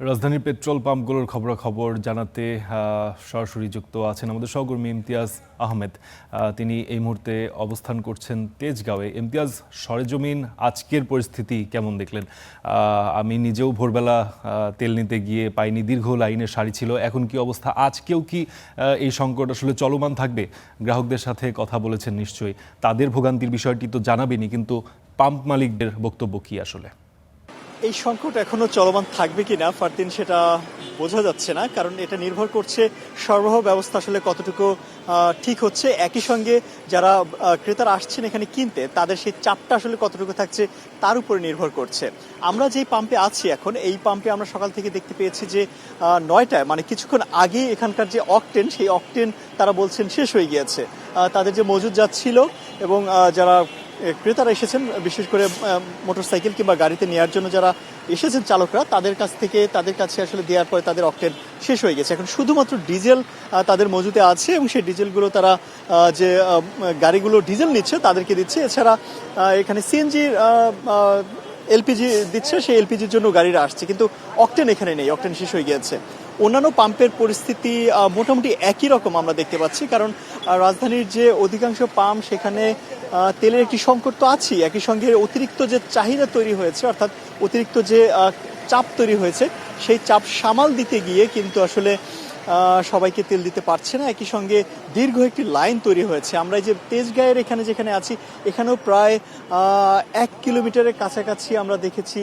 রাজধানীর পেট্রোল পাম্পগুলোর খবরাখবর জানাতে সরাসরি যুক্ত আছেন আমাদের সহকর্মী ইমতিয়াজ আহমেদ। তিনি এই মুহূর্তে অবস্থান করছেন তেজগাঁওয়ে। ইমতিয়াজ, সরেজমিন আজকের পরিস্থিতি কেমন দেখলেন? আমি নিজেও ভোরবেলা তেল নিতে গিয়ে পাইনি, দীর্ঘ লাইনের সারি ছিল। এখন কি অবস্থা? আজকেও কি এই সংকট আসলে চলমান থাকবে? গ্রাহকদের সাথে কথা বলেছেন নিশ্চয়ই, তাদের ভোগান্তির বিষয়টি তো জানাবেনই, কিন্তু পাম্প মালিকদের বক্তব্য কি আসলে? এই সংকট এখনো চলমান থাকবে কিনা ফারদিন, সেটা বোঝা যাচ্ছে না, কারণ এটা নির্ভর করছে সরবরাহ ব্যবস্থা আসলে কতটুকু ঠিক হচ্ছে। একই সঙ্গে যারা ক্রেতারা আসছেন এখানে কিনতে, তাদের সেই চাপটা আসলে কতটুকু থাকছে তার উপরে নির্ভর করছে। আমরা যেই পাম্পে আছি এখন, এই পাম্পে আমরা সকাল থেকে দেখতে পেয়েছি যে 9টায়, মানে কিছুক্ষণ আগে এখানকার যে অকটেন, সেই অকটেন তারা বলছেন শেষ হয়ে গিয়েছে। তাদের যে মজুদ যাচ্ছিল এবং যারা ক্রেতারা এসেছেন, বিশেষ করে মোটরসাইকেল কিংবা গাড়িতে নেওয়ার জন্য যারা এসেছেন চালকরা, তাদের কাছে আসলে দেওয়ার পরে তাদের অকটেন শেষ হয়ে গেছে। এখন শুধুমাত্র ডিজেল তাদের মজুতে আছে এবং সেই ডিজেলগুলো তারা যে গাড়িগুলো ডিজেল নিচ্ছে তাদেরকে দিচ্ছে। এছাড়া এখানে সিএনজি এলপিজি দিচ্ছে, সেই এলপিজির জন্য গাড়িরা আসছে, কিন্তু অকটেন এখানে নেই, অকটেন শেষ হয়ে গিয়েছে। অন্যান্য পাম্পের পরিস্থিতি মোটামুটি একই রকম আমরা দেখতে পাচ্ছি, কারণ রাজধানীর যে অধিকাংশ পাম্প, সেখানে তেলের একটি সংকট তো আছেই, একই সঙ্গে অতিরিক্ত যে চাহিদা তৈরি হয়েছে, অর্থাৎ অতিরিক্ত যে চাপ তৈরি হয়েছে, সেই চাপ সামাল দিতে গিয়ে কিন্তু আসলে সবাইকে তেল দিতে পারছে না। একই সঙ্গে দীর্ঘ একটি লাইন তৈরি হয়েছে। আমরা এই যে তেজগাঁয়ের যেখানে আছি, এখানেও প্রায় 1 কিলোমিটারের কাছাকাছি আমরা দেখেছি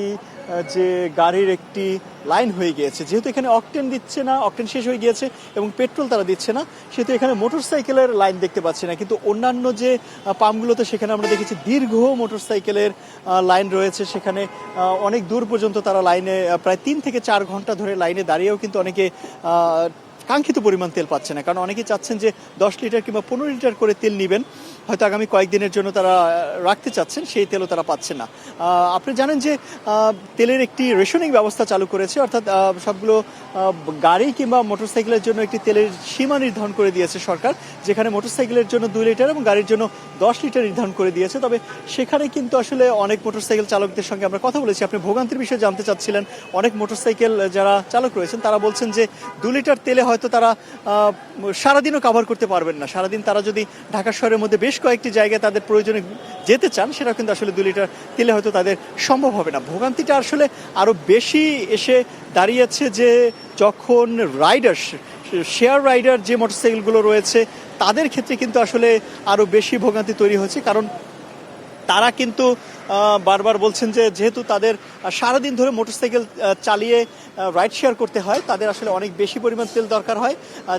যে গাড়ির একটি লাইন হয়ে গিয়েছে। যেহেতু এখানে অকটেন দিচ্ছে না, অকটেন শেষ হয়ে গিয়েছে এবং পেট্রোল তারা দিচ্ছে না, সেহেতু এখানে মোটরসাইকেলের লাইন দেখতে পাচ্ছি না। কিন্তু অন্যান্য যে পাম্পগুলোতে, সেখানে আমরা দেখেছি দীর্ঘ মোটরসাইকেলের লাইন রয়েছে। সেখানে অনেক দূর পর্যন্ত তারা লাইনে প্রায় 3 থেকে 4 ঘন্টা ধরে লাইনে দাঁড়িয়েও কিন্তু অনেকে কাঙ্ক্ষিত পরিমাণ তেল পাচ্ছে না, কারণ অনেকেই চাচ্ছেন যে 10 লিটার কিংবা 15 লিটার করে তেল নেবেন, হয়তো আগামী কয়েকদিনের জন্য তারা রাখতে চাচ্ছেন, সেই তেলও তারা পাচ্ছেন না। আপনি জানেন যে তেলের একটি রেশনিং ব্যবস্থা চালু করেছে, অর্থাৎ সবগুলো গাড়ি কিংবা মোটরসাইকেলের জন্য একটি তেলের সীমা নির্ধারণ করে দিয়েছে সরকার, যেখানে মোটরসাইকেলের জন্য 2 লিটার এবং গাড়ির জন্য 10 লিটার নির্ধারণ করে দিয়েছে। তবে সেখানে কিন্তু আসলে অনেক মোটরসাইকেল চালকদের সঙ্গে আমরা কথা বলেছি। আপনি ভোগান্তির বিষয়ে জানতে চাচ্ছিলেন। অনেক মোটরসাইকেল যারা চালক রয়েছেন, তারা বলছেন যে 2 লিটার তেলে হয়তো তারা সারাদিনও কভার করতে পারবেন না। সারাদিন তারা যদি ঢাকা শহরের মধ্যে বেশ কয়েকটি জায়গায় তাদের প্রয়োজনে যেতে চান, সেটা কিন্তু আসলে 2 লিটার তেলে হয়তো তাদের সম্ভব হবে না। ভোগান্তিটা আসলে আরো বেশি এসে দাঁড়িয়েছে যে যখন শেয়ার রাইডার যে মোটরসাইকেলগুলো রয়েছে, তাদের ক্ষেত্রে কিন্তু আসলে আরো বেশি ভোগান্তি তৈরি হচ্ছে, কারণ তারা কিন্তু বারবার বলছেন যে যেহেতু তাদের সারাদিন ধরে মোটরসাইকেল চালিয়ে রাইড শেয়ার করতে হয়, তাদের আসলে অনেক বেশি পরিমাণ তেল দরকার হয়।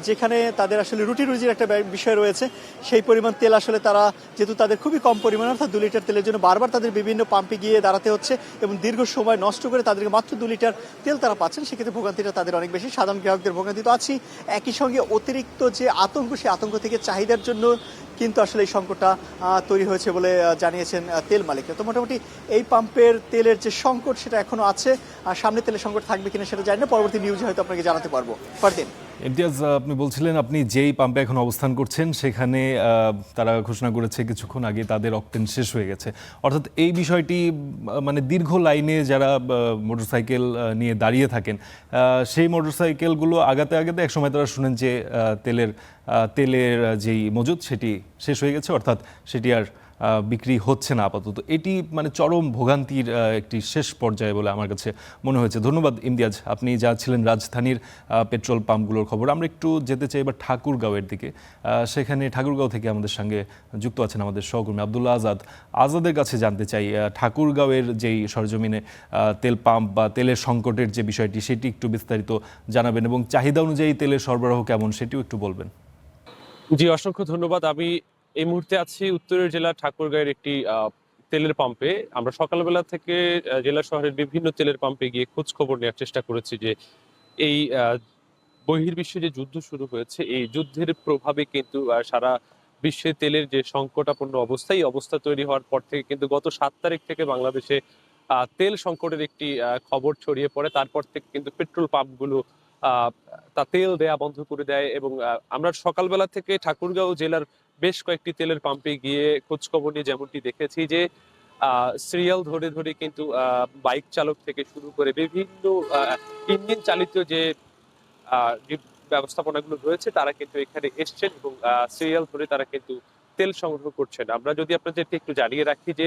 যেখানে তাদের আসলে রুটি রুজির একটা বিষয় রয়েছে, সেই পরিমাণ তেল আসলে তারা, যেহেতু তাদের খুবই কম পরিমাণ, অর্থাৎ 2 লিটার তেলের জন্য বারবার তাদের বিভিন্ন পাম্পে গিয়ে দাঁড়াতে হচ্ছে এবং দীর্ঘ সময় নষ্ট করে তাদেরকে মাত্র 2 লিটার তেল তারা পাচ্ছেন। সেক্ষেত্রে ভোগান্তিটা তাদের অনেক বেশি। সাধারণ গ্রাহকদের ভোগান্তি তো আছেই, একই সঙ্গে অতিরিক্ত যে আতঙ্ক, সেই আতঙ্ক থেকে চাহিদার জন্য কিন্তু আসলে এই সংকটটা তৈরি হয়েছে বলে জানিয়েছেন তেল মালিকরা। তো মোটামুটি এই পাম্পের তেলের যে সংকট, সেটা এখনো আছে। আর সামনে তেলের সংকট থাকবে কিনা সেটা জানি না, পরবর্তী নিউজে হয়তো আপনাকে জানাতে পারবো। ফারদিন। ইমতিয়াজ, আপনি বলছিলেন আপনি যেই পাম্পে এখন অবস্থান করছেন, সেখানে তারা ঘোষণা করেছে কিছুক্ষণ আগে তাদের অকটেন শেষ হয়ে গেছে। অর্থাৎ এই বিষয়টি মানে দীর্ঘ লাইনে যারা মোটরসাইকেল নিয়ে দাঁড়িয়ে থাকেন, সেই মোটরসাইকেলগুলো আগাতে আগাতে একসময় তারা শুনেন যে তেলের যেই মজুদ, সেটি শেষ হয়ে গেছে, অর্থাৎ সেটি আর বিক্রি হচ্ছে না আপাতত। এটি মানে চরম ভোগান্তির একটি শেষ পর্যায়ে বলে আমার কাছে মনে হয়েছে। ধন্যবাদ ইমতিয়াজ, আপনি যা ছিলেন রাজধানীর পেট্রোল পাম্পগুলোর খবর। আমরা একটু যেতে চাই এবার ঠাকুরগাঁওয়ের দিকে। সেখানে ঠাকুরগাঁও থেকে আমাদের সঙ্গে যুক্ত আছেন আমাদের সহকর্মী আব্দুল্লাহ আজাদের কাছে জানতে চাই, ঠাকুরগাঁওয়ের যেই সরজমিনে তেল পাম্প বা তেলের সংকটের যে বিষয়টি, সেটি একটু বিস্তারিত জানাবেন এবং চাহিদা অনুযায়ী তেলের সরবরাহ কেমন সেটিও একটু বলবেন। জি, অসংখ্য ধন্যবাদ। আমি এই মুহূর্তে আছি উত্তরের জেলার ঠাকুরগাঁওয়ের একটি তেলের পাম্পে। আমরা সকালবেলা থেকে জেলা শহরের বিভিন্ন তেলের পাম্পে গিয়ে খোঁজ খবর নেওয়ার চেষ্টা করেছি যে এই বহির্বিশ্বে যে যুদ্ধ শুরু হয়েছে, এই যুদ্ধের প্রভাবে কিন্তু সারা বিশ্বে তেলের যে সংকটাপন্ন অবস্থা, এই অবস্থা তৈরি হওয়ার পর থেকে কিন্তু গত 7 তারিখ থেকে বাংলাদেশে তেল সংকটের একটি খবর ছড়িয়ে পড়ে। তারপর থেকে কিন্তু পেট্রোল পাম্পগুলো আহ তা তেল দেয়া বন্ধ করে দেয় এবং আমরা সকালবেলা থেকে ঠাকুরগাঁও জেলার বেশ কয়েকটি তেলের পাম্পে গিয়ে খোঁজ খবর নিয়ে যেমনটি দেখেছি যে সিরিয়াল ধরে ধরে কিন্তু বাইক চালক থেকে শুরু করে বিভিন্ন ইঞ্জিন চালিত যে ব্যবস্থাপনাগুলো রয়েছে তারা কিন্তু এখানে এসছেন এবং সিরিয়াল ধরে তারা কিন্তু তেল সংগ্রহ করছেন। আমরা যদি আপনাদেরকে একটু জানিয়ে রাখি যে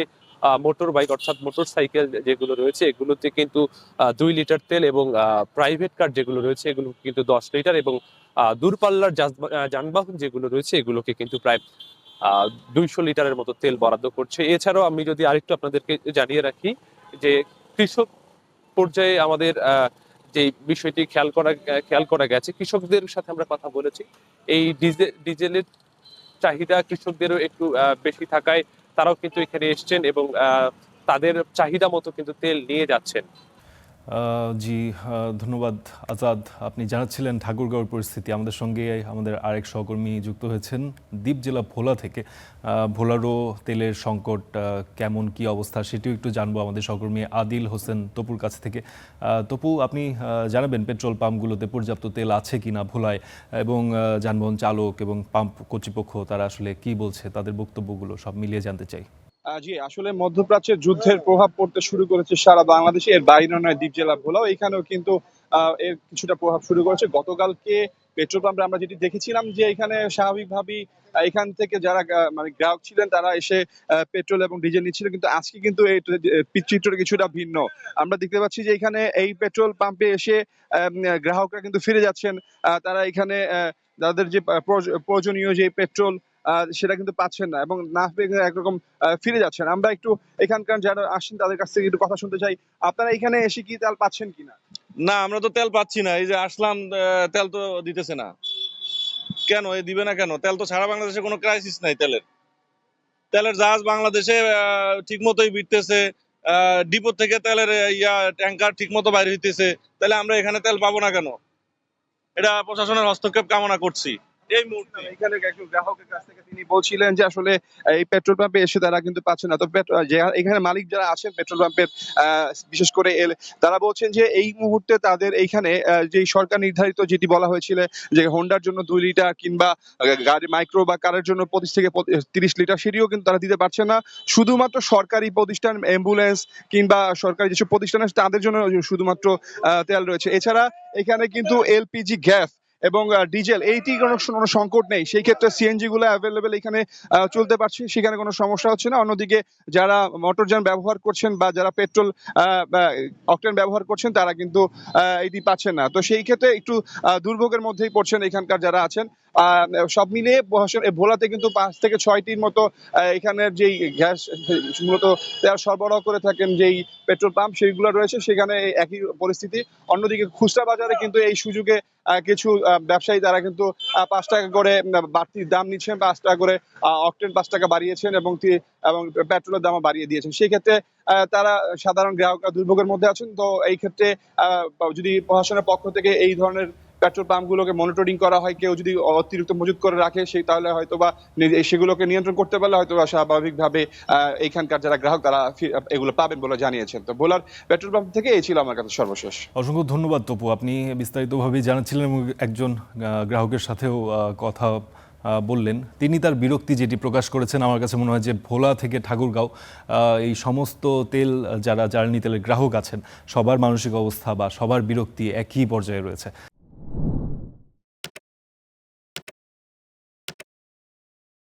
মোটর বাইক অর্থাৎ মোটর সাইকেল যেগুলো রয়েছে এগুলোতে কিন্তু 2 লিটার তেল এবং প্রাইভেট কার যেগুলো রয়েছে এগুলো কিন্তু 10 লিটার এবং দূরপাল্লার যানবাহন যেগুলো রয়েছে এগুলোকে কিন্তু প্রায় 200 লিটারের মতো তেল বরাদ্দ করছে। এছাড়াও আমি যদি আরেকটু আপনাদেরকে জানিয়ে রাখি যে কৃষক পর্যায়ে আমাদের যে বিষয়টি খেয়াল করা গেছে, কৃষকদের সাথে আমরা কথা বলেছি। এই ডিজেলের চাহিদা কৃষকদেরও একটু বেশি থাকায় তারাও কিন্তু এখানে এসছেন এবং তাদের চাহিদা মতো কিন্তু তেল নিয়ে যাচ্ছেন। জি, ধন্যবাদ আজাদ। আপনি জানাচ্ছিলেন ঠাকুরগাঁওয়ের পরিস্থিতি। আমাদের সঙ্গে আমাদের আরেক সহকর্মী যুক্ত হয়েছেন দ্বীপ জেলা ভোলা থেকে। ভোলারও তেলের সংকট কেমন, কি অবস্থা সেটিও একটু জানবো আমাদের সহকর্মী আদিল হোসেন তপুর কাছ থেকে। তপু, আপনি জানাবেন পেট্রোল পাম্পগুলোতে পর্যাপ্ত তেল আছে কিনা ভোলায়, এবং যানবাহন চালক এবং পাম্প কর্তৃপক্ষ তারা আসলে কি বলছে, তাদের বক্তব্যগুলো সব মিলিয়ে জানতে চাই। জি, আসলে মধ্যপ্রাচ্যের যুদ্ধের প্রভাব পড়তে শুরু করেছে সারা বাংলাদেশে, এর বাইরে নয় দ্বীপ জেলা ভোলাও এখানেও কিন্তু এর কিছুটা প্রভাব শুরু করেছে। গতকালকে পেট্রোল পাম্পে আমরা যেটি দেখেছিলাম যে এখানে স্বাভাবিকভাবেই এখান থেকে যারা মানে গ্রাহক ছিলেন তারা এসে পেট্রোল এবং ডিজেল নিচ্ছিলেন, কিন্তু আজকে কিন্তু এই চিত্রটা কিছুটা ভিন্ন। আমরা দেখতে পাচ্ছি যে এখানে এই পেট্রোল পাম্পে এসে গ্রাহকরা কিন্তু ফিরে যাচ্ছেন। তারা এখানে তাদের যে প্রয়োজনীয় যে পেট্রোল সেটা কিন্তু পাচ্ছেন না এবং না পেয়ে একরকম ফিরে যাচ্ছেন। আমরা একটু এখানকার যারা আসছেন তাদের কাছ থেকে একটু কথা শুনতে চাই। আপনারা এখানে এসে কি তেল পাচ্ছেন কিনা? না, আমরা তো তেল পাচ্ছি না। এই যে আসলাম, তেল তো দিতেছে না। কেন দিবে না কেন? তেল তো সারা বাংলাদেশে কোনো ক্রাইসিস নাই তেলের। তেলের জাহাজ বাংলাদেশে ঠিক মতোই বিটতেছে। ডিপো থেকে তেলের ট্যাঙ্কার ঠিক মতো বাইরে হইতেছে। তাহলে আমরা এখানে তেল পাবো না কেন? এটা প্রশাসনের হস্তক্ষেপ কামনা করছি এই মুহূর্তে। এখানে একজন গ্রাহকের কাছ থেকে তিনি বলছিলেন যে আসলে এই পেট্রোল পাম্পে এসে তারা কিন্তু পাচ্ছে না। তো এখানে মালিক যারা আছেন পেট্রোল পাম্পের বিশেষ করে তারা বলছেন যে এই মুহূর্তে তাদের এইখানে যে সরকার নির্ধারিত যেটি বলা হয়েছিল যে হোন্ডার জন্য 2 লিটার কিংবা গাড়ি মাইক্রো বা কারের জন্য 25 থেকে 30 লিটার সেটিও কিন্তু তারা দিতে পারছে না। শুধুমাত্র সরকারি প্রতিষ্ঠান, অ্যাম্বুলেন্স কিংবা সরকারি যেসব প্রতিষ্ঠান আছে তাদের জন্য শুধুমাত্র তেল রয়েছে। এছাড়া এখানে কিন্তু এলপিজি গ্যাস এবং ডিজেল এইটি কোনো সংকট নেই। সেই ক্ষেত্রে সিএনজি গুলো অ্যাভেলেবেল এখানে চলতে পারছে, সেখানে কোনো সমস্যা হচ্ছে না। অন্যদিকে যারা মোটরযান ব্যবহার করছেন বা যারা পেট্রোল অকটেন ব্যবহার করছেন তারা কিন্তু এটি পাচ্ছেন না। তো সেই ক্ষেত্রে একটু দুর্ভোগের মধ্যেই পড়ছেন এখানকার যারা আছেন। সব মিলিয়ে ভোলাতে কিন্তু 5 থেকে 6টির মতো এখানের যেই গ্যাস মূলত তেল সরবরাহ করে থাকেন যেই পেট্রোল পাম্প সেইগুলো রয়েছে, সেখানে একই পরিস্থিতি। অন্যদিকে খুচরা বাজারে কিন্তু এই সুযোগে কিছু ব্যবসায়ী তারা কিন্তু 5 টাকা করে বাড়তি দাম নিচ্ছেন, 5 টাকা করে অকটেন 5 টাকা বাড়িয়েছেন এবং পেট্রোলের দামও বাড়িয়ে দিয়েছেন। সেই ক্ষেত্রে তারা সাধারণ গ্রাহকরা দুর্ভোগের মধ্যে আছেন। তো এই ক্ষেত্রে যদি প্রশাসনের পক্ষ থেকে এই ধরনের পেট্রোল পাম্পগুলোকে মনিটরিং করা হয়, কেউ যদি অতিরিক্ত মজুত করে রাখে সেই তাহলে হয়তোবা সেগুলোকে নিয়ন্ত্রণ করতে পারলে হয়তোবা স্বাভাবিকভাবে এইখানকার যারা গ্রাহক তারা এগুলো পাবেন বলে জানিয়েছেন। তো ভোলার পেট্রোল পাম্প থেকে এই ছিল আমার কাছে সর্বশেষ। অসংখ্য ধন্যবাদ তপু, আপনি বিস্তারিতভাবে জানাচ্ছিলেন এবং একজন গ্রাহকের সাথেও কথা বললেন। তিনি তার বিরক্তি যেটি প্রকাশ করেছেন, আমার কাছে মনে হয় যে ভোলা থেকে ঠাকুরগাঁও এই সমস্ত তেল যারা জ্বালানি তেলের গ্রাহক আছেন সবার মানসিক অবস্থা বা সবার বিরক্তি একই পর্যায়ে রয়েছে।